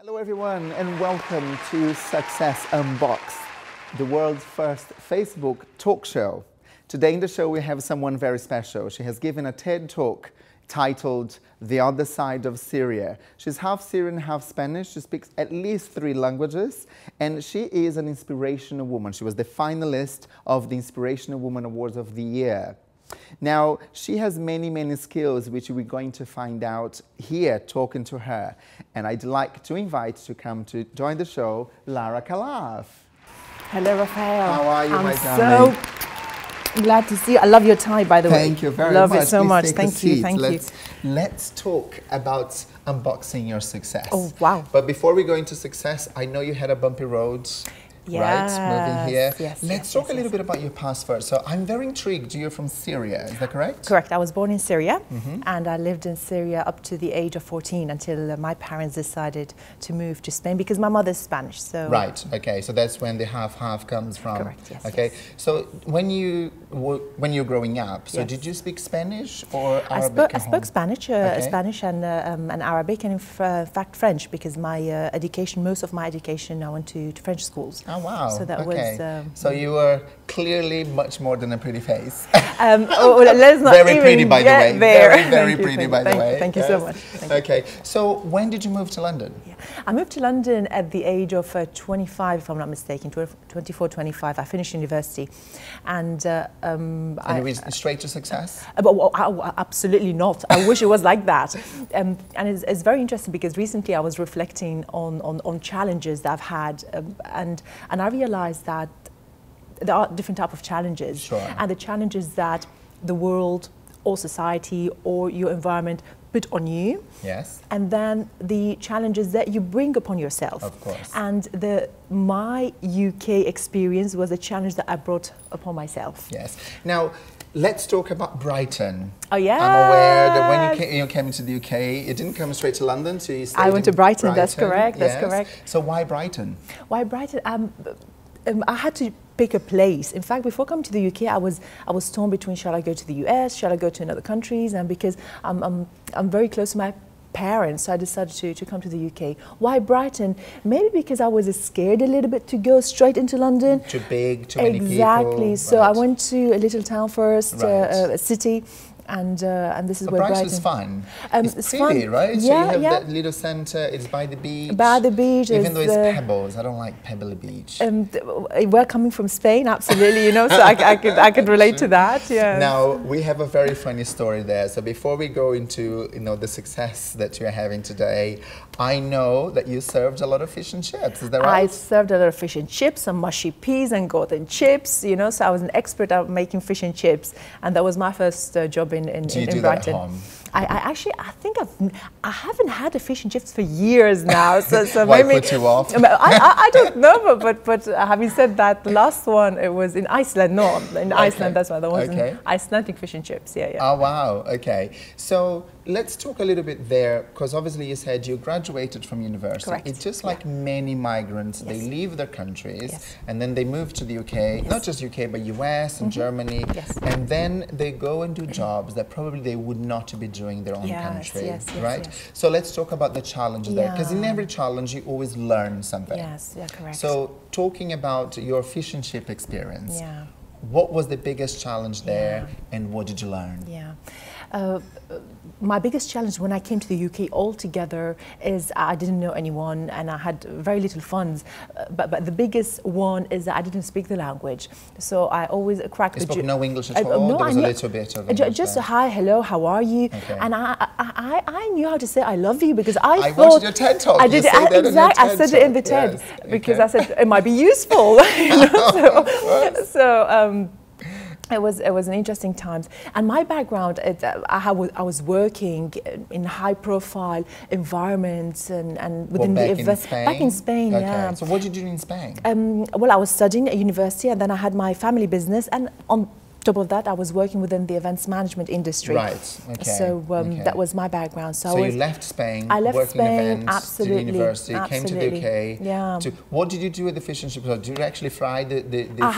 Hello everyone and welcome to Success Unboxed, the world's first Facebook talk show. Today in the show we have someone very special. She has given a TED talk titled The Other Side of Syria. She's half Syrian, half Spanish. She speaks at least 3 languages and she is an inspirational woman. She was the finalist of the Inspirational Woman Awards of the Year. Now, she has many skills which we're going to find out here talking to her. And I'd like to invite to come to join the show, Lara Khalaf. Hello, Raphael. How are you, my darling? So glad to see you. I love your tie, by the way. Thank you very much. Love it so Please much. Take Thank a seat. you. Thank you. Let's talk about unboxing your success. Oh, wow. But before we go into success, I know you had a bumpy road. Yes, right, moving here. Yes, Let's talk a little bit about your past first. So I'm very intrigued. You're from Syria, is that correct? Correct. I was born in Syria, and I lived in Syria up to the age of 14 until my parents decided to move to Spain because my mother's Spanish. So right. Okay. So that's when the half comes from. Correct. Yes. Okay. Yes. So when you're growing up, so did you speak Spanish or Arabic? I spoke Spanish, Spanish and Arabic, and in fact French because my education, most of my education, I went to French schools. Oh wow! So that was. So you were clearly much more than a pretty face. Let's not very even pretty, by the get way. there. Very pretty, by the way. Thank you so much. Okay. So when did you move to London? Yeah. I moved to London at the age of 25, if I'm not mistaken, 24, 25. I finished university, and you went straight to success? Absolutely not. I wish it was like that. And it's very interesting because recently I was reflecting on challenges that I've had, and I realized that there are different types of challenges. Sure. And the challenges that the world or society or your environment put on you. Yes. And then the challenges that you bring upon yourself. Of course. And my UK experience was a challenge that I brought upon myself. Yes. Now, let's talk about Brighton. Oh, yeah. I'm aware that when you came to the UK, it didn't come straight to London, so you stayed I went to Brighton, that's correct, yes. that's correct. So why Brighton? Why Brighton? I had to pick a place. In fact, before coming to the UK, I was torn between shall I go to the US, shall I go to another countries, and because I'm very close to my parents, so I decided to come to the UK. Why Brighton? Maybe because I was scared a little bit to go straight into London. Too big, too many people. Exactly. So right. I went to a little town first, right. A city. And this is but where Brighton's Brighton. Fun. It's pretty, fun. right? Yeah, so you have yeah. that little centre. It's by the beach. By the beach. Even though it's pebbles, I don't like pebbly beach. We're coming from Spain, absolutely. You know, so I could relate to that. Yeah. Now we have a very funny story there. So before we go into the success that you're having today, I know that you served a lot of fish and chips. Is that right? I served a lot of fish and chips, some mushy peas and golden chips. You know, so I was an expert at making fish and chips, and that was my first job in Brighton. At home? I think I haven't had a fish and chips for years now. So Why maybe put you off? I don't know, but having said that, the last one it was in Iceland. No, in Iceland. That's why that was Icelandic fish and chips. Yeah. Oh wow. Okay. So let's talk a little bit there, because obviously you said you graduated from university. Correct. It's just like many migrants, they leave their countries and then they move to the UK, not just UK, but US and Germany, and then they go and do jobs that probably they would not be doing in their own country, right? Yes. So let's talk about the challenges there, because in every challenge you always learn something. Yes, yeah, correct. So talking about your fish and chip experience, what was the biggest challenge there and what did you learn? Yeah. My biggest challenge when I came to the UK altogether is I didn't know anyone and I had very little funds. But the biggest one is that I didn't speak the language. So I always cracked the joke. You spoke no English at all? all? No, there was a little bit of English just there. Hi, hello, how are you? Okay. And I knew how to say I love you because I thought... watched your TED talk. I did exactly. I said it in the TED because I said it might be useful. It was an interesting times, and my background, I was working in high-profile environments and within the event back in Spain. Okay. Yeah. So what did you do in Spain? Well, I was studying at university, and then I had my family business, and top of that, I was working within the events management industry. Right. Okay. So that was my background. So you left Spain. I left working Spain. Events, Absolutely. To university. Absolutely. Came to the UK. Yeah. What did you do with the fish and chips? Did you actually fry the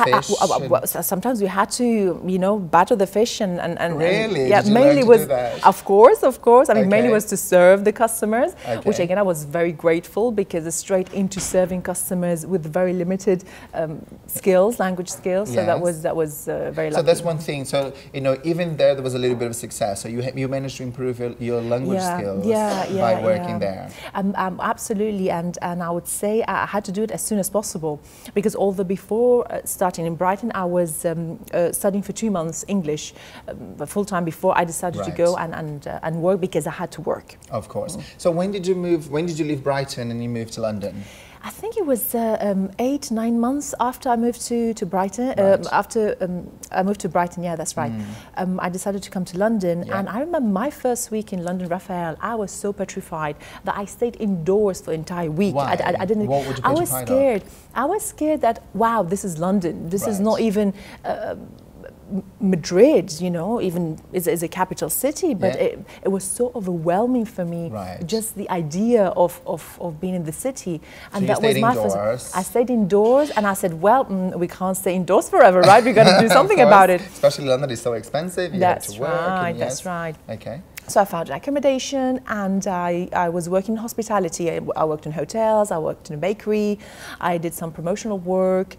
fish? Sometimes we had to, you know, batter the fish and really? Yeah, did you mainly learn to was do that? of course. I mean, mainly Okay. was to serve the customers, which Okay. again I was very grateful, because it's straight into serving customers with very limited skills, language skills. So Yes. that was very lucky. So that's one thing. So, you know, even there was a little bit of success. So you managed to improve your language skills by working there. Absolutely, and I would say I had to do it as soon as possible, because although before starting in Brighton, I was studying for 2 months English full time before I decided to go and work, because I had to work. Of course. So when did you move? When did you leave Brighton and you moved to London? I think it was 8, 9 months after I moved to Brighton. Right. After I moved to Brighton, yeah, that's right. I decided to come to London, and I remember my first week in London, Raphael, I was so petrified that I stayed indoors for the entire week. Why? I didn't. What would you I was petrified scared. I was scared that, wow, this is London. This is not even Madrid, you know, even is a capital city, but it was so overwhelming for me. Right. Just the idea of being in the city, and So that was my indoors. first. I stayed indoors, and I said, well, we can't stay indoors forever, right? We got to do something about it. Especially London is so expensive. You have to work. Right. That's right. Okay. So I found accommodation, and I was working in hospitality. I worked in hotels, I worked in a bakery, I did some promotional work.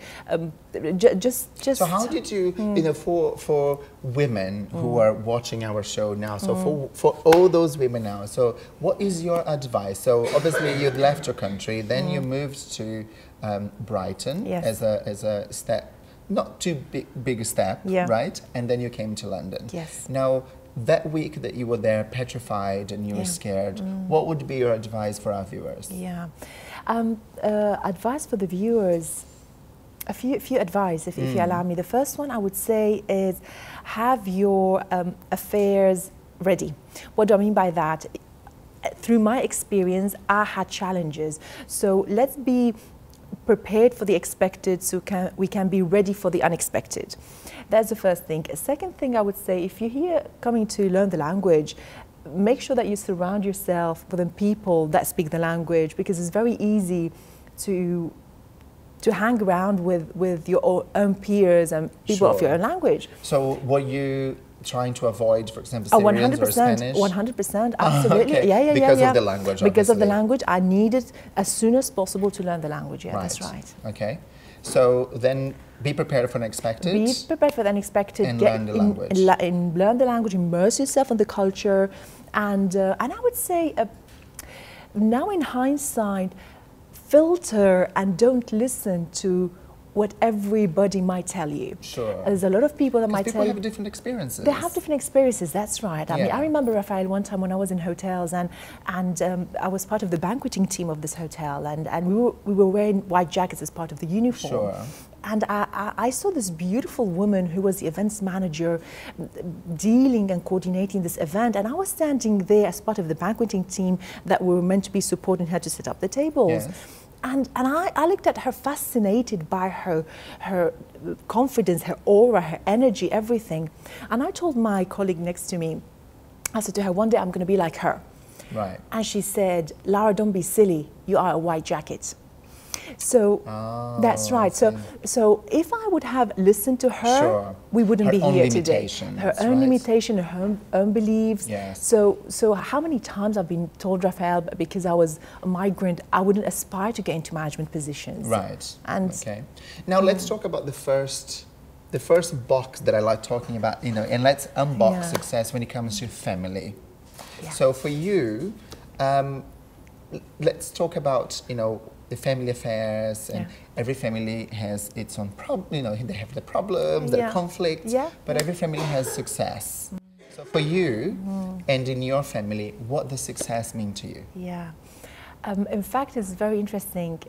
Just. So how did you, you know, for women who are watching our show now, so for all those women now, so what is your advice? So obviously you left your country, then you moved to Brighton as a step, not too big a step, right? And then you came to London. Yes. Now, that week that you were there petrified and you were scared, what would be your advice for our viewers? Yeah. Advice for the viewers, a few advice, if you allow me. The first one I would say is have your affairs ready. What do I mean by that? Through my experience, I had challenges. So let's be prepared for the expected, so we can be ready for the unexpected. That's the first thing. A second thing I would say, if you're here coming to learn the language, make sure that you surround yourself with the people that speak the language, because it's very easy to hang around with your own peers and people of your own language. So were you trying to avoid, for example, Syrians or Spanish? 100%, absolutely. Okay. Because of the language, Because of the language, I needed as soon as possible to learn the language. Yeah, that's right. Okay. So then be prepared for the unexpected. Be prepared for the unexpected. And learn the language. Learn the language, immerse yourself in the culture. And I would say, now in hindsight, filter and don't listen to what everybody might tell you. Sure. There's a lot of people that might tell you. People have different experiences. They have different experiences, that's right. I mean, I remember, Raphael, one time when I was in hotels, and I was part of the banqueting team of this hotel, and we were wearing white jackets as part of the uniform. Sure. And I saw this beautiful woman who was the events manager dealing and coordinating this event, and I was standing there as part of the banqueting team that we were meant to be supporting her to set up the tables. Yes. And I looked at her, fascinated by her confidence, her aura, her energy, everything. And I told my colleague next to me, I said to her, one day I'm going to be like her. Right. And she said, Lara, don't be silly. You are a white jacket. So that's right. So if I would have listened to her, we wouldn't be here today. Her own limitation, her own beliefs. Yes. So how many times I've been told, Raphael, because I was a migrant, I wouldn't aspire to get into management positions. Right. And okay. Now let's talk about the first box that I like talking about, you know, and let's unbox success when it comes to family. Yeah. So for you, let's talk about, you know, the family affairs, and every family has its own problem. You know, they have their problems, their conflicts, but every family has success. So for you and in your family, what does success mean to you? Yeah, in fact, it's very interesting.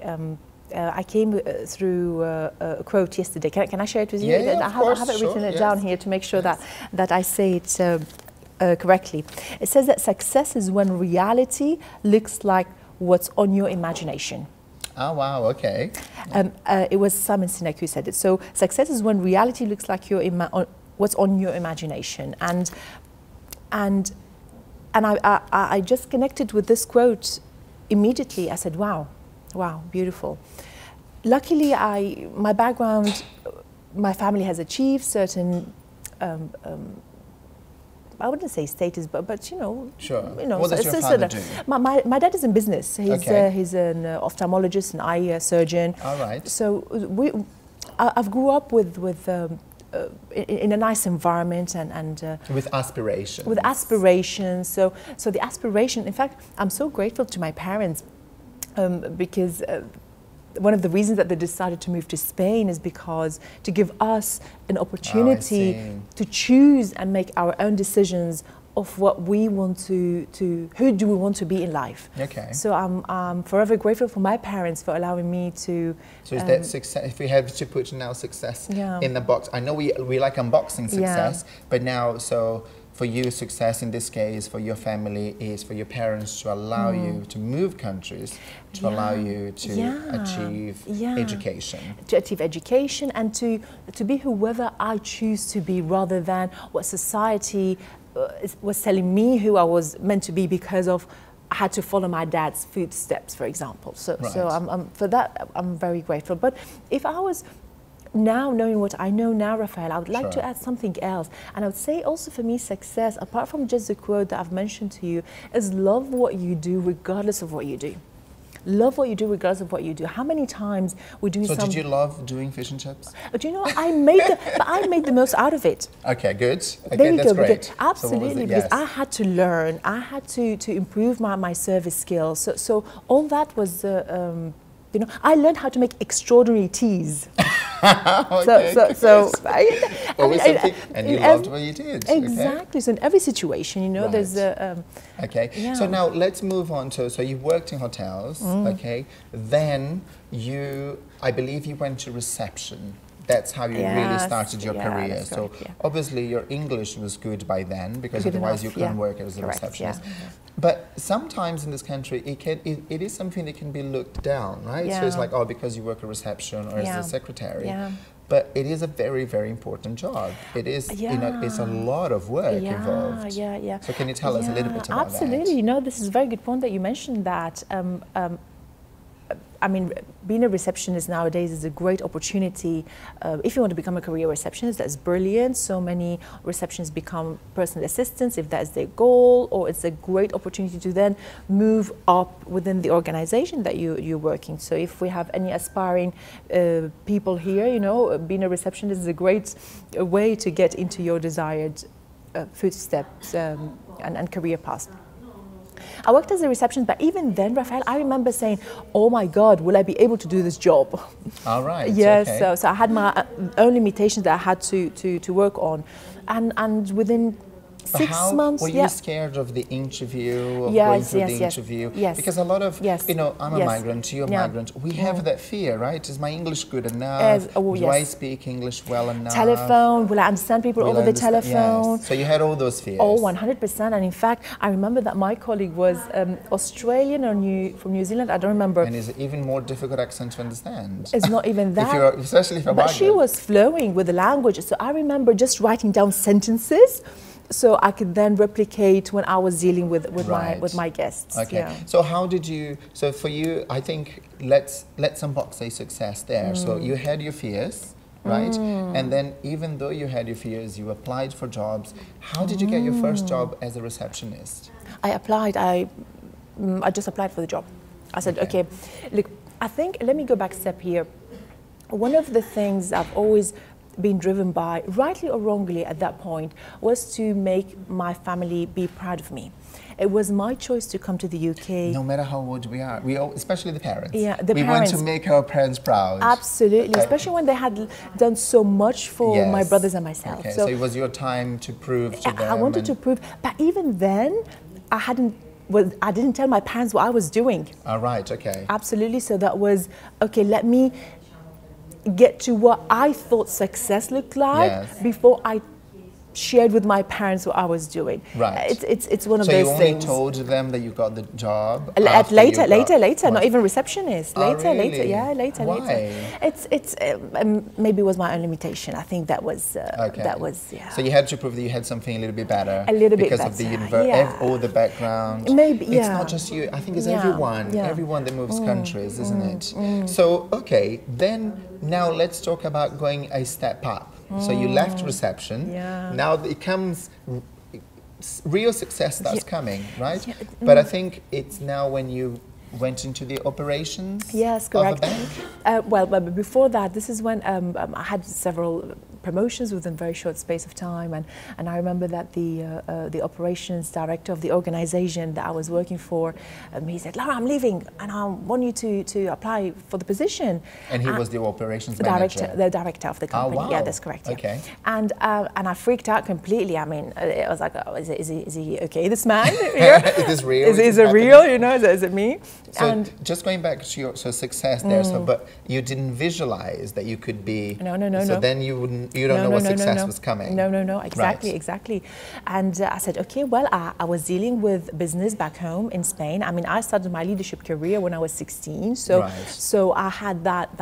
I came through a quote yesterday. Can I share it with you? Yeah, I have it written down here to make sure that I say it correctly. It says that success is when reality looks like what's on your imagination. Oh, wow, okay. It was Simon Sinek who said it. So success is when reality looks like what's on your imagination. And I just connected with this quote immediately. I said, wow, beautiful. Luckily, my background, my family has achieved certain, I wouldn't say status, but you know. Sure. What does your father do? My dad is in business. He's an ophthalmologist, an eye surgeon. All right. So I've grew up in a nice environment and with aspirations. With aspirations. So the aspiration. In fact, I'm so grateful to my parents because one of the reasons that they decided to move to Spain is because to give us an opportunity to choose and make our own decisions of what we want who do we want to be in life. Okay. So I'm forever grateful for my parents for allowing me to. So is that success? If we have to put now success in the box, I know we like unboxing success, but now for you, success in this case for your family is for your parents to allow you to move countries, to allow you to achieve education. To achieve education and to be whoever I choose to be rather than what society was telling me who I was meant to be because of I had to follow my dad's footsteps, for example. So for that, I'm very grateful. But if I was now knowing what I know now, Raphael, I would like to add something else. And I would say also for me, success, apart from just the quote that I've mentioned to you, is love what you do regardless of what you do. Love what you do regardless of what you do. How many times we do did you love doing fish and chips? Do you know, I made the most out of it. Okay, good. Okay, there we that's go. Great. Absolutely, because I had to learn. I had to improve my service skills. So all that was, you know, I learned how to make extraordinary teas. Okay, and you loved what you did. Exactly. Okay. So in every situation, you know, there's a. So now let's move on to. So you worked in hotels. Okay. Then I believe you went to reception. That's how you really started your career. So obviously your English was good by then because otherwise you couldn't work as a receptionist. But sometimes in this country, it is something that can be looked down, right? So it's like, oh, because you work a reception or as a secretary. But it is a very, very important job. It is, you know, it's a lot of work involved. So can you tell us a little bit about that? Absolutely. You know, this is a very good point that you mentioned that. I mean, being a receptionist nowadays is a great opportunity. If you want to become a career receptionist, that's brilliant. So many receptionists become personal assistants if that's their goal, or it's a great opportunity to then move up within the organization that you're working. So if we have any aspiring people here, you know, being a receptionist is a great way to get into your desired footsteps and career path. I worked as a receptionist, but even then, Raphael, I remember saying, oh my God, will I be able to do this job? All right. Yes, okay. So I had my own limitations that I had to work on. And within 6 months, were you scared of the interview, of going through the interview? Yes. Because a lot of, you know, I'm a migrant, you're a migrant. We have that fear, right? Is my English good enough? Do I speak English well enough? Telephone, will I understand people over the telephone? Yes. So you had all those fears? Oh, 100%. And in fact, I remember that my colleague was Australian or from New Zealand, I don't remember. And is it even more difficult accent to understand? It's not even that. Especially if you're But she was flowing with the language. So I remember just writing down sentences so I could then replicate when I was dealing with my guests. Okay. So how did you? So for you, I think let's unbox a success there. So you had your fears, right? And then even though you had your fears, you applied for jobs. How did you get your first job as a receptionist? I applied. I just applied for the job. I said, okay, look, I think let me go back a step here. One of the things I've always been driven by, rightly or wrongly at that point, was to make my family be proud of me. It was my choice to come to the UK. No matter how old we are, especially the parents. Yeah, we want to make our parents proud. Absolutely, especially when they had done so much for my brothers and myself. Okay, so it was your time to prove to them. I wanted to prove, but even then, I didn't tell my parents what I was doing. All right, okay. Absolutely, so that was, okay, let me get to what I thought success looked like before I shared with my parents what I was doing. Right. It's one of so those you only things. told them that you got the job Later, not even receptionist. Later, really? Later. Why? It's maybe it was my own limitation. I think that was yeah. So you had to prove that you had something a little bit better. A little bit because better, of the yeah. or the background. Maybe, It's yeah. not just you. I think it's Yeah, everyone. yeah. Everyone that moves countries, isn't it? So okay, then now let's talk about going a step up. So you left reception. Yeah. Now it comes. Real success starts coming, right? Yeah. But I think it's now when you went into the operations. Yes, correct. Of a bank. Well, but before that, this is when I had several promotions within a very short space of time, and I remember that the operations director of the organization that I was working for, he said, "Lara, I'm leaving, and I want you to apply for the position." And he was the operations manager. The director of the company. Oh, wow. Yeah, that's correct. Yeah. Okay. And I freaked out completely. I mean, I was like, oh, is he okay? This man here? Is this real? Is it real? You know, is it me? So and just going back to your success there, so but you didn't visualize that you could be. No. So then you don't know what success was coming. No. Exactly, Right. exactly. And I said, okay, well, I was dealing with business back home in Spain. I mean, I started my leadership career when I was 16, so I had that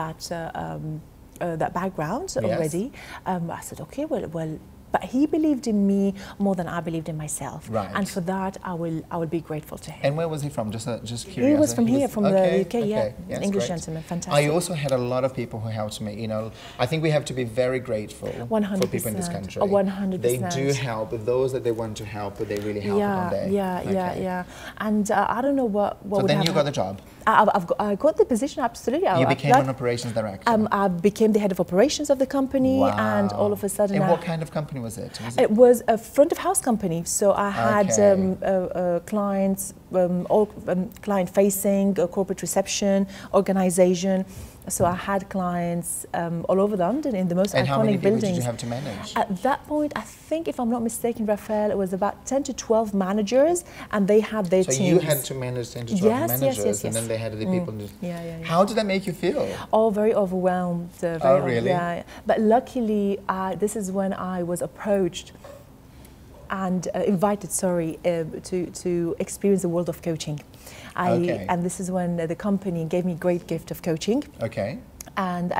background already. I said, okay, well. But he believed in me more than I believed in myself, Right. and for that I will be grateful to him. And where was he from? Just curious. He was from here, from the UK. Yeah, yes, English great. gentleman, fantastic. I also had a lot of people who helped me. You know, I think we have to be very grateful 100%, for people in this country. 100%. They do help those that they want to help, but they really help one day. Yeah. And I don't know what So would then have you got the job. I got the position, absolutely. You became an operations director. I became the head of operations of the company, Wow. and all of a sudden. And what kind of company was it? It was a front of house company, so I had clients, all client facing, corporate reception, organization. So I had clients all over London in the most and iconic how many people buildings. did you have to manage? At that point, I think, if I'm not mistaken, Raphael, it was about 10 to 12 managers, and they had their teams. So you had to manage 10 to 12 managers, yes. and then they had the people. Yeah. How did that make you feel? Oh, very overwhelmed. Really? Yeah. But luckily, this is when I was approached and invited, to experience the world of coaching. And this is when the company gave me a great gift of coaching. Okay. And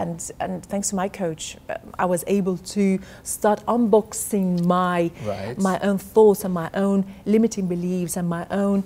thanks to my coach, I was able to start unboxing my own thoughts and my own limiting beliefs and my own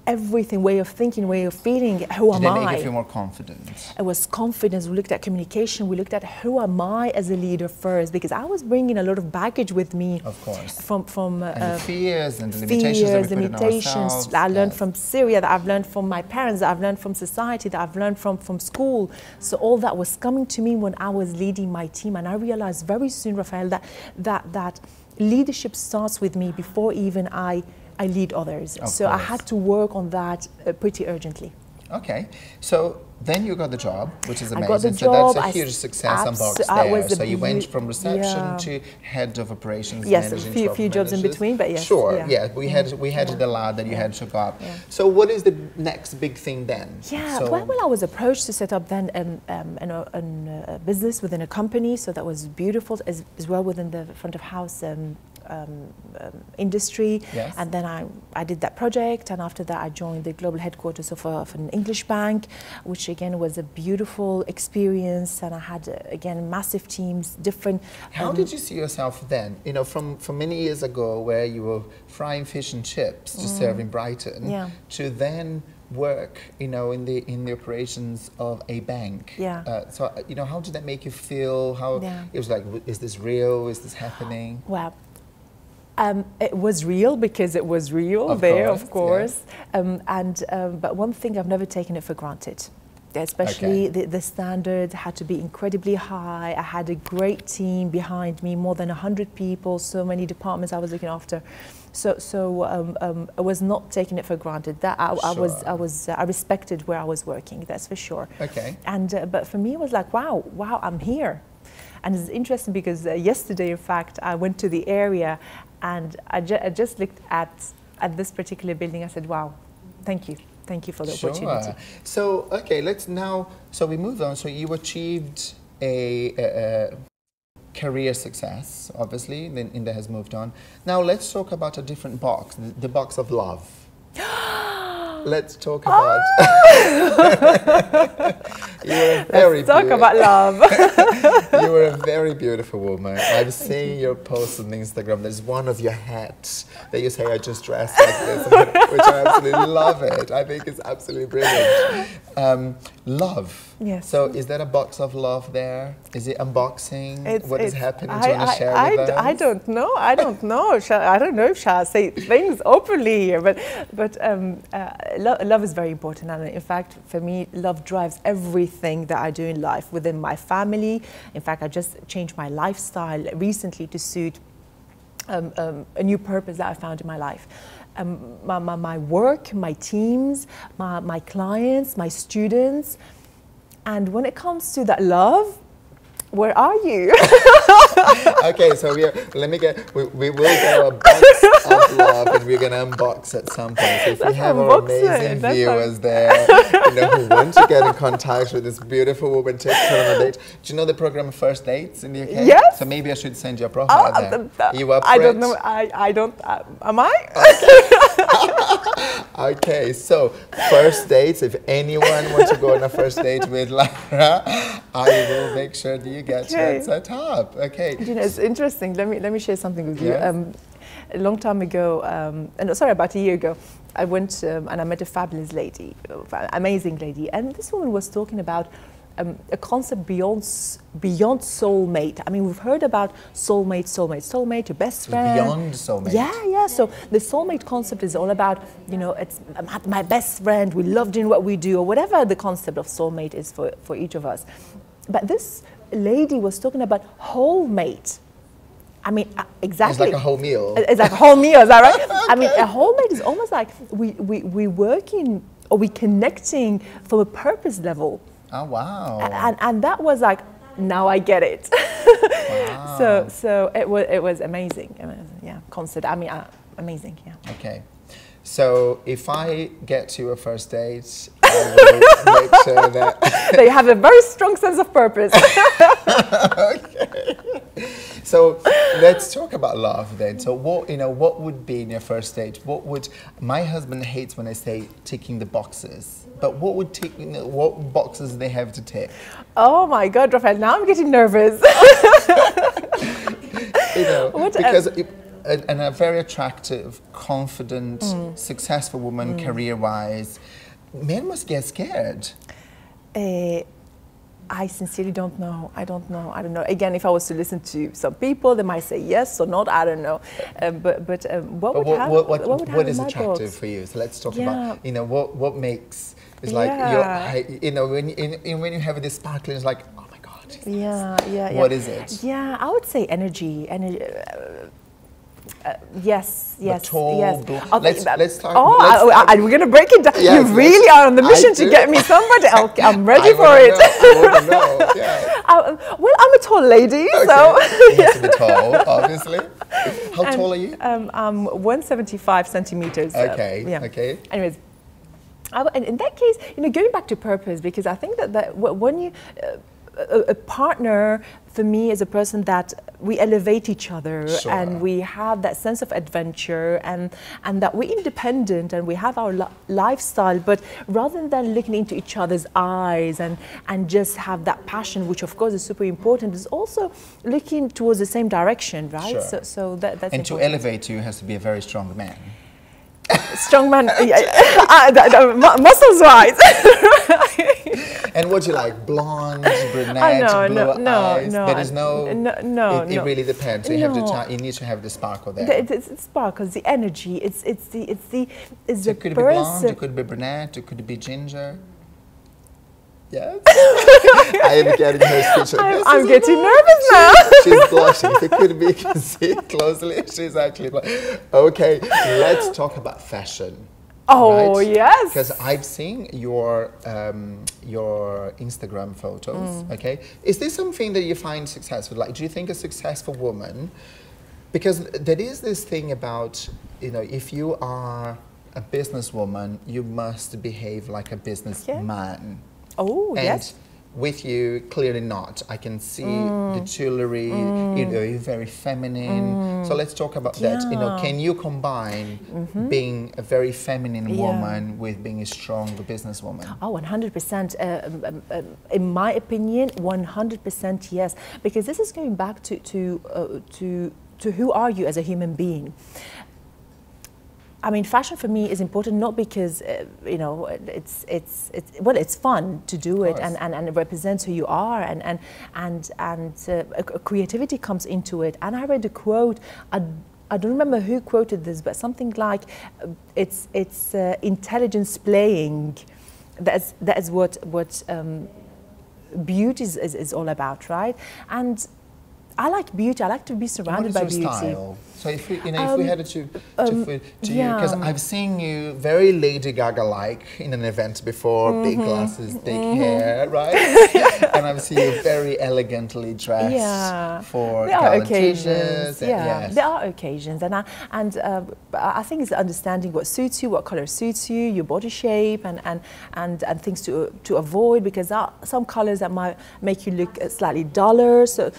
everything, way of thinking, way of feeling. Who am I? Did they make you feel more confident? It was confidence. We looked at communication. We looked at who am I as a leader first, because I was bringing a lot of baggage with me. Of course. From and the fears and the limitations that we put in ourselves. I learned from Syria, that I've learned from my parents, that I've learned from society, that I've learned from school. So all that was coming to me when I was leading my team, and I realized very soon, Raphael, that leadership starts with me before even I lead others. So I had to work on that pretty urgently. Okay, so then you got the job, which is amazing. I got the job. So that's a huge success on Box there. So you went from reception to head of operations. Yes, a few jobs in between, but yes. Sure, we had the ladder that you had to go up. So what is the next big thing then? Yeah, so well, I was approached to set up then a business within a company, so that was beautiful as well within the front of house industry. Yes. And then I did that project, and after that I joined the global headquarters of an English bank, which again was a beautiful experience, and I had again massive teams, different. How did you see yourself then? You know, from many years ago, where you were frying fish and chips to serve in Brighton, to then work, you know, in the operations of a bank. So you know, how did that make you feel? How it was like, is this real? Is this happening? Well, it was real because it was real of course. But one thing, I've never taken it for granted. Especially the standard had to be incredibly high. I had a great team behind me, more than 100 people, so many departments I was looking after. So I was not taking it for granted. That I respected where I was working. That's for sure. Okay. And but for me, it was like, wow, I'm here. And it's interesting because yesterday, in fact, I went to the area, and I just looked at this particular building. I said, wow, thank you. Thank you for the opportunity. So, okay, let's now, so we move on. So you achieved career success, obviously, then Inda has moved on. Now let's talk about a different box, the box of love. Let's talk about... Let's talk about love. You were a very beautiful woman. I've seen your posts on Instagram. There's one of your hats that you say, I just dressed like this, which I absolutely love it. I think it's absolutely brilliant. Love. Yes. So is that a box of love there? Is it unboxing? What is happening? Do you want to share with us? I don't know. I don't know. I don't know if Shah say things openly here, but love is very important. And in fact, for me, love drives everything that I do in life within my family. In fact, I just changed my lifestyle recently to suit a new purpose that I found in my life. My work, my teams, my clients, my students. And when it comes to that love, where are you? Okay, so we will get a box of love and we're going to unbox at some point. So if we have our amazing viewers there, who want to get in contact with this beautiful woman, take her on a date. Do you know the program First Dates in the UK? Yes. So maybe I should send you a profile there. Are you up for I don't know. I don't. Am I? Okay. Okay, so first dates. If anyone wants to go on a first date with Lara, I will make sure that you get that set up. Okay. You know, it's interesting. Let me share something with you. Yes. A long time ago, about a year ago, I went and I met a fabulous lady, amazing lady, and this woman was talking about a concept beyond soulmate. I mean, we've heard about soulmate, your best friend. Beyond soulmate. Yeah. So the soulmate concept is all about, it's my best friend. We love doing what we do, or whatever the concept of soulmate is for each of us. But this lady was talking about whole mate. I mean, exactly. It's like a whole meal. It's like a whole meal, is that right? I mean, a whole mate is almost like we working or we connecting from a purpose level. Oh, wow. And that was like, now I get it. Wow. So it was amazing. Yeah, concept. I mean, amazing. Yeah. Okay. So if I get to a first date, I will make sure that they have a very strong sense of purpose. Okay. So let's talk about love then. So what would be in your first date? My husband hates when I say ticking the boxes. But what boxes they have to tick? Oh my God, Rafael, now I'm getting nervous. Because a very attractive, confident, successful woman career-wise, men must get scared. I sincerely don't know. I don't know. Again, if I was to listen to some people, they might say yes or not. I don't know. What is attractive for you? So let's talk about what makes. It's like when you have this sparkling, it's like, oh my God. Yeah. What is it? Yeah, I would say energy. Yes. Tall, yes. Let's talk. We're going to break it down. Yes, you really are on the mission to get me somebody. I'm ready for it. I want to know. Yeah. Well, I'm a tall lady, okay. so You have to be tall, obviously. How tall are you? I'm 175 centimeters. Okay. Yeah. Okay. Anyways. And in that case, going back to purpose, because I think that when you, a partner for me is a person that we elevate each other, sure. and we have that sense of adventure, and that we're independent and we have our lifestyle, but rather than looking into each other's eyes and just have that passion, which of course is super important, is also looking towards the same direction, right? Sure. So that's and important. To elevate you has to be a very strong man. Strong man, muscles wise. And what do you like? Blonde, brunette, blue eyes? No. There is no. It really depends. So you have No. you need to have the sparkle there. It's sparkles, the energy. It's the So it could be blonde. It could be brunette. It could be ginger. Yes. I am getting her speech. I'm getting nervous now. She's blushing. If you can see closely, she's actually blushing. Okay, let's talk about fashion. Oh, right? Yes. Because I've seen your Instagram photos. Okay, is this something that you find successful? Like, do you think a successful woman? Because there is this thing about if you are a businesswoman, you must behave like a businessman. Oh, and yes. with you, clearly not. I can see the jewelry, you know, you're very feminine. So let's talk about that. You know, can you combine being a very feminine woman with being a strong businesswoman? Oh, 100%. In my opinion, 100% yes. Because this is going back to who are you as a human being. I mean, fashion for me is important not because you know it's fun to do it and it represents who you are and creativity comes into it. And I read a quote. I don't remember who quoted this, but something like it's intelligence playing. That is what beauty is all about, right? And I like beauty. I like to be surrounded by beauty. Style? So if we, you know, if we had to because I've seen you very Lady Gaga-like in an event before, big glasses, big hair, right? And I've seen you very elegantly dressed for there are occasions. There are occasions, and I think it's understanding what suits you, what color suits you, your body shape, and things to avoid, because there are some colors that might make you look slightly duller, so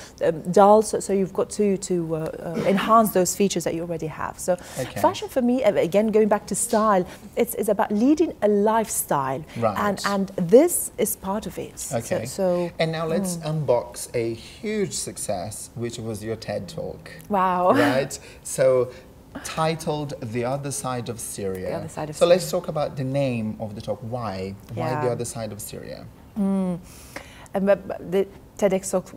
you've got to enhance those features that you already have. So fashion for me, again, going back to style, it's about leading a lifestyle, and this is part of it. Okay. So and now let's unbox a huge success, which was your TED Talk. Wow. Right. So titled "The Other Side of Syria." The Other Side of so Syria. Let's talk about the name of the talk. Why the other side of Syria? The TEDx Talk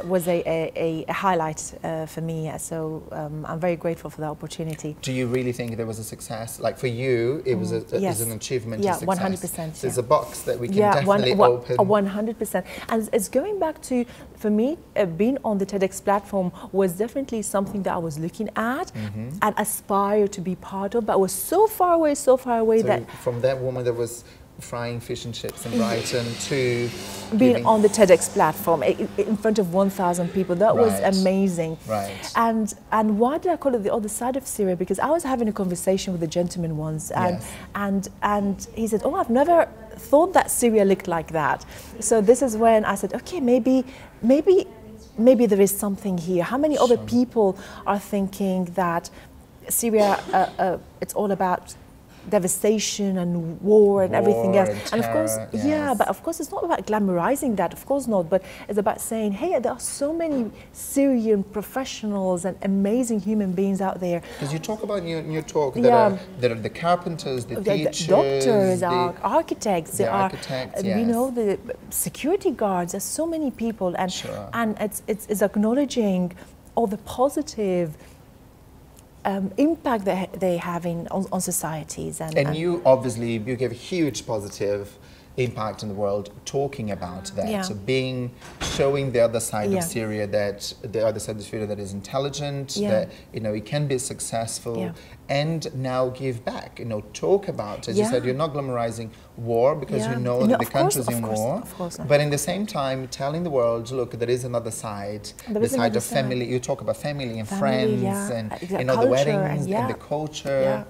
was a highlight for me, so I'm very grateful for the opportunity. Do you really think there was a success? Like for you, it was an achievement. Yeah, to success. 100%. So it's a box that we can definitely open. 100%. And it's going back to, for me, being on the TEDx platform was definitely something that I was looking at and aspire to be part of, but was so far away so that... From that woman that was frying fish and chips in Brighton to being on the TEDx platform in front of 1,000 people, that was amazing. Right. And why did I call it the other side of Syria? Because I was having a conversation with a gentleman once, and he said, "Oh, I've never thought that Syria looked like that." So this is when I said, "Okay, maybe there is something here." How many other people are thinking that Syria, it's all about devastation and war and everything else, and of course, but of course it's not about glamorizing that, of course not, but it's about saying, hey, there are so many Syrian professionals and amazing human beings out there. Because you talk about in your talk, there are the carpenters, the teachers, doctors, architects, you know, the security guards. There's so many people, and it's acknowledging all the positive impact that they're having on societies. And you obviously, you give a huge positive impact in the world talking about that. So showing the other side of Syria, that the other side of Syria that is intelligent, that, you know, it can be successful and now give back, you know, talk about, as you said, you're not glamorizing war because you know that the country's in war, but in the same time telling the world, look, there is another side, the side of family. You talk about family and friends and, you know, the weddings and the culture.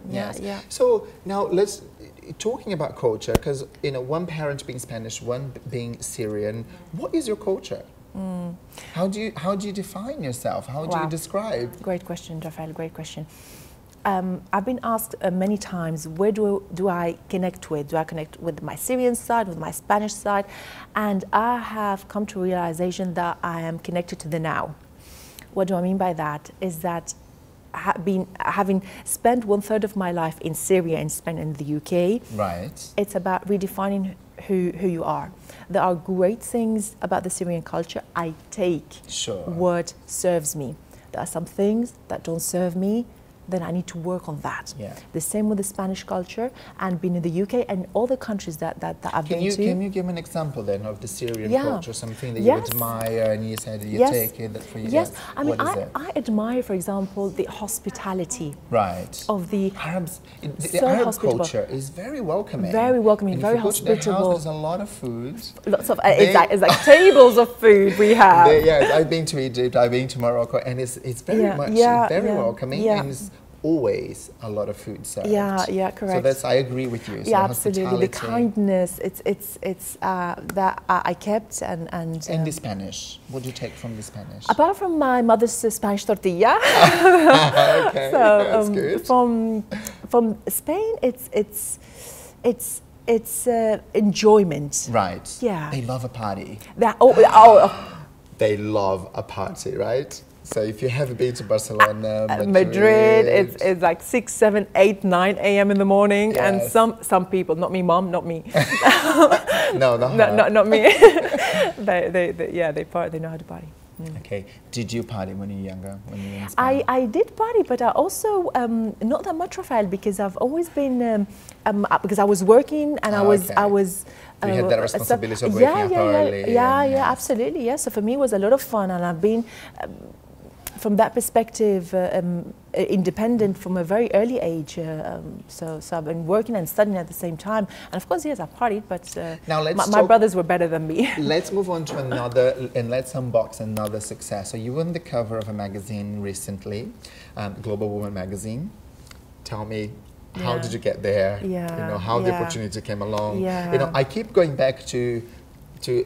So now let's, talking about culture, because, you know, one parent being Spanish, one being Syrian, what is your culture? How do you define yourself? How do you describe? Great question, Rafael, great question. I've been asked many times, where do I connect with? Do I connect with my Syrian side, with my Spanish side? And I have come to a realization that I am connected to the now. What do I mean by that? Is that having spent 1/3 of my life in Syria and spent in the UK, it's about redefining who you are. There are great things about the Syrian culture. I take what serves me. There are some things that don't serve me, then I need to work on that. The same with the Spanish culture, and being in the UK and all the countries that I've been to. Can you give an example then of the Syrian culture, something that you admire and you said you take it for you? I mean, I admire, for example, the hospitality of the Arabs. The Arab culture is very welcoming. Very welcoming, very hospitable. There's a lot of food. Lots of, it's like tables of food we have. I've been to Egypt, I've been to Morocco, and it's very much very welcoming. And it's always a lot of food served. Yeah, yeah, correct. So that's, I agree with you. So yeah, absolutely. The kindness, it's that I kept and the Spanish. What do you take from the Spanish? Apart from my mother's Spanish tortilla. Okay, so that's good. From Spain, it's enjoyment. Right. Yeah. They love a party. They love a party, right? So if you have been to Barcelona, Madrid, it's like 6, 7, 8, 9 a.m. in the morning, yes. and some people, not me, mom, not me. No, not me. they party. They know how to party. Mm. Okay. Did you party when you were younger? When you were in Spain? I did party, but I also not that much, Rafael, because I've always been because I was working and I was. So you had that responsibility of waking up early. Yeah, absolutely. Yeah. So for me, it was a lot of fun, and I've been. From that perspective, independent from a very early age. So I've been working and studying at the same time. And of course, yes, I partied, but now my brothers were better than me. Let's move on to another, and let's unbox another success. So you were on the cover of a magazine recently, Global Woman magazine. Tell me, how did you get there? Yeah, you know, how the opportunity came along. Yeah. You know, I keep going back to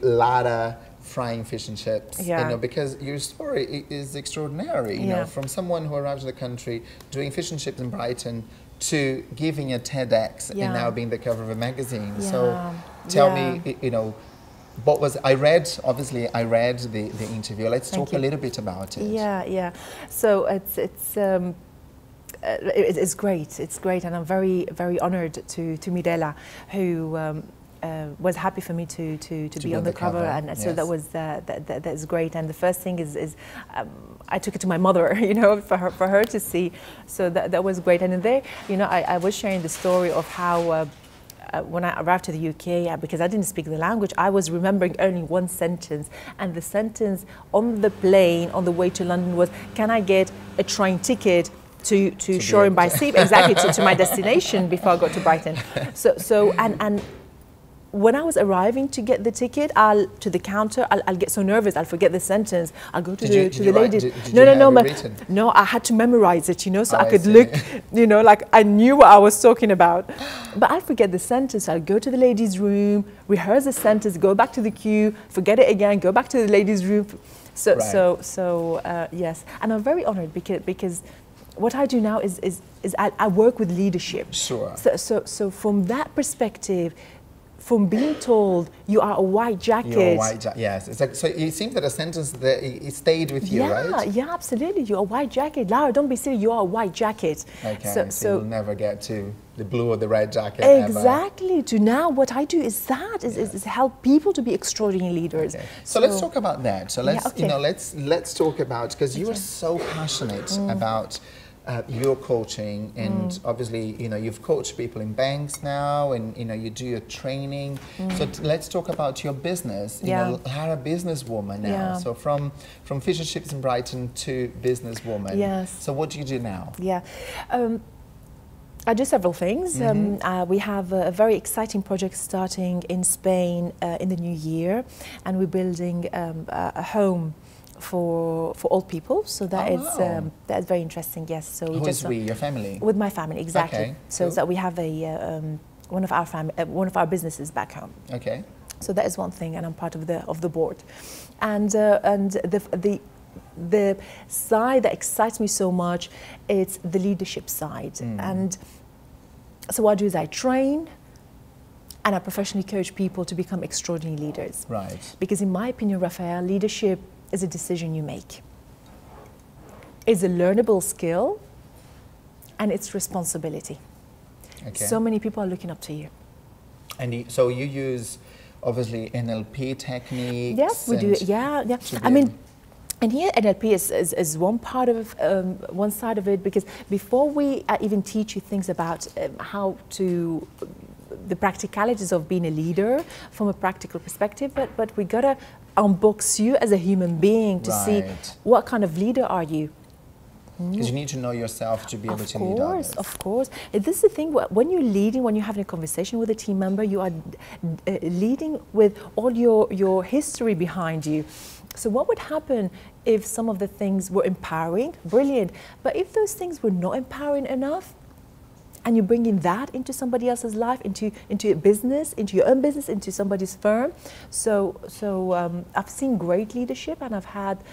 Lara frying fish and chips, you know, because your story is extraordinary, you know, from someone who arrived in the country doing fish and chips in Brighton to giving a TEDx and now being the cover of a magazine. So tell me, you know, what was, I read the interview. Let's talk a little bit about it. Yeah. So it's great. It's great, and I'm very, very honored to meet Ella, who was happy for me to be on the cover, and so that's great. And the first thing is I took it to my mother, you know, for her to see. So that was great. And in there, you know, I was sharing the story of how when I arrived to the UK, because I didn't speak the language, I was remembering only one sentence, and the sentence on the plane on the way to London was, "Can I get a train ticket to Shoreham by Sea?" Exactly, to my destination before I got to Brighton. So and when I was arriving to get the ticket, to the counter, I'll get so nervous, I'll forget the sentence. I'll go to the lady. No, I had to memorize it, you know, so I could look, you know, like I knew what I was talking about. But I'll forget the sentence. I'll go to the ladies' room, rehearse the sentence, go back to the queue, forget it again, go back to the ladies' room. Yes, and I'm very honored because what I do now is I work with leadership. Sure. So from that perspective, from being told you are a white jacket. You're a white jacket, yes. It's like, so it seems that a sentence that it stayed with you, right? Yeah, absolutely. You're a white jacket. Lara, don't be silly, you are a white jacket. Okay, so you'll never get to the blue or the red jacket exactly. Ever. To now, what I do is help people to be extraordinary leaders. Okay. So let's talk about that. So let's, you know, let's talk about, because you are so passionate about your coaching, and obviously, you know, you've coached people in banks now, and you know, you do your training. So let's talk about your business. You know, Lara, Businesswoman now. So from fish and chips in Brighton to Businesswoman. Yes. So what do you do now? Yeah. I do several things. We have a very exciting project starting in Spain in the new year, and we're building a home for old people, so that's very interesting. Yes, so Who is we? Your family? With my family, exactly. Okay, so cool. that we have one of our businesses back home. Okay. So that is one thing, and I'm part of the board, and the side that excites me so much, it's the leadership side. And so what I do is I train and I professionally coach people to become extraordinary leaders. Right. Because in my opinion, Rafael, leadership is a decision you make. It's a learnable skill, and it's responsibility. Okay. So many people are looking up to you. And so you use, obviously, NLP techniques? Yes, we do. Yeah. I mean, and here NLP is one part of one side of it, because before we even teach you things about how to the practicalities of being a leader from a practical perspective, but we gotta unbox you as a human being to see what kind of leader are you. Because you need to know yourself to be able to lead others. Of course. This is the thing, when you're leading, when you're having a conversation with a team member, you are leading with all your history behind you. So what would happen if some of the things were empowering? Brilliant. But if those things were not empowering enough, and you're bringing that into somebody else's life, into your business, into your own business, into somebody's firm. So I've seen great leadership, and I've had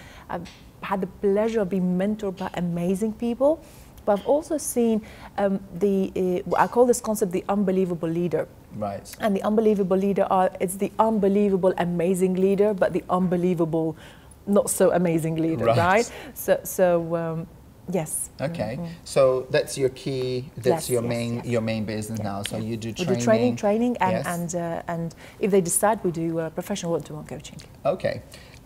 the pleasure of being mentored by amazing people. But I've also seen I call this concept the unbelievable leader. Right. And the unbelievable leader it's the unbelievable amazing leader, but the unbelievable not so amazing leader, right? So yes. Okay. So that's your key. That's Yes, your main business now. So you do training. We do training, and yes. and if they decide, we do professional one-to-one coaching. Okay.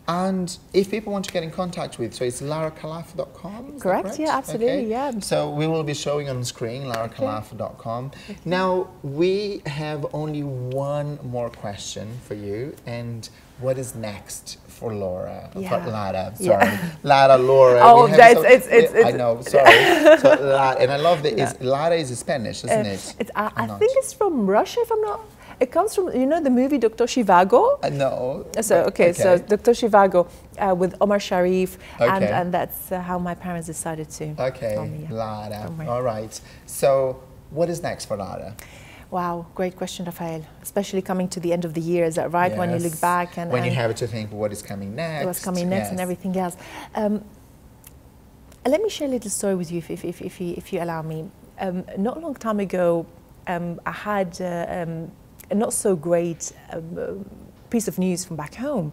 And if people want to get in contact with, so it's larakhalaf.com? Correct? Yeah, absolutely, okay. yeah. So we will be showing on screen, larakhalaf.com. Okay. Now, we have only one more question for you, and what is next for Laura? Yeah. For Lara, sorry. Yeah. Lara, Laura. Oh, it's I know, sorry. So, and I love that, Lara is Spanish, isn't it? I think it's from Russia, if I'm not... It comes from, you know, the movie Dr. Zhivago? No. So, okay, so Dr. Zhivago with Omar Sharif, and that's how my parents decided to call me. Yeah. Lara. All right. So, what is next for Lara? Wow, great question, Rafael. Especially coming to the end of the year, is that right? Yes. When you look back and when you have to think what is coming next. What's coming next and everything else. Let me share a little story with you, if you allow me. Not a long time ago, I had a not so great piece of news from back home,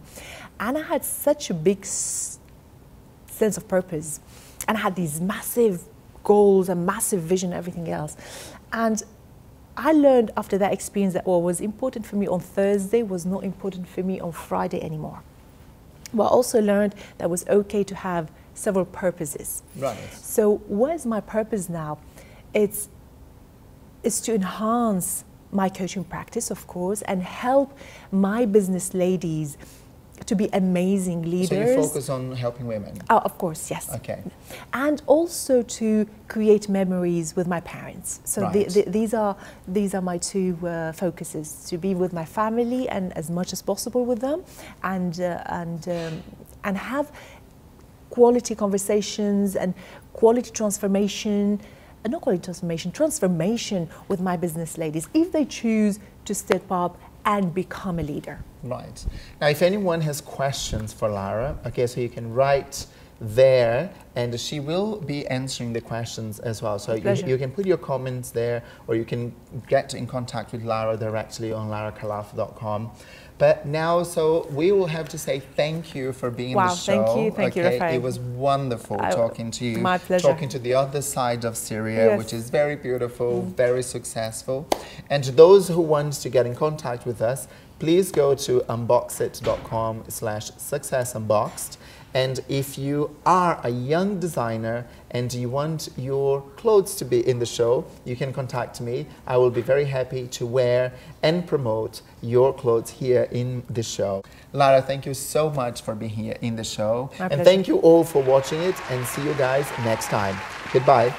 and I had such a big sense of purpose, and I had these massive goals and massive vision and everything else. And I learned after that experience that what was important for me on Thursday was not important for me on Friday anymore. But I also learned that it was okay to have several purposes. Right. So what is my purpose now? It's to enhance my coaching practice, of course, and help my business ladies to be amazing leaders. So you focus on helping women? Oh, of course, yes. Okay. And also to create memories with my parents. So right. these are my two focuses: to be with my family and as much as possible with them, and have quality conversations and quality transformation. Not quality transformation with my business ladies if they choose to step up and become a leader. Right. Now, if anyone has questions for Lara, okay, so you can write there, and she will be answering the questions as well. So you can put your comments there, or you can get in contact with Lara directly on larakhalaf.com. But now, so we will have to say thank you for being in the show. Thank you, Rafael. It was wonderful talking to you. My pleasure. Talking to the other side of Syria, yes. which is very beautiful, very successful. And to those who want to get in contact with us, please go to unboxit.com/successunboxed. And if you are a young designer and you want your clothes to be in the show, you can contact me. I will be very happy to wear and promote your clothes here in the show. Lara, thank you so much for being here in the show. My and pleasure. thank you all for watching it, and see you guys next time. Goodbye.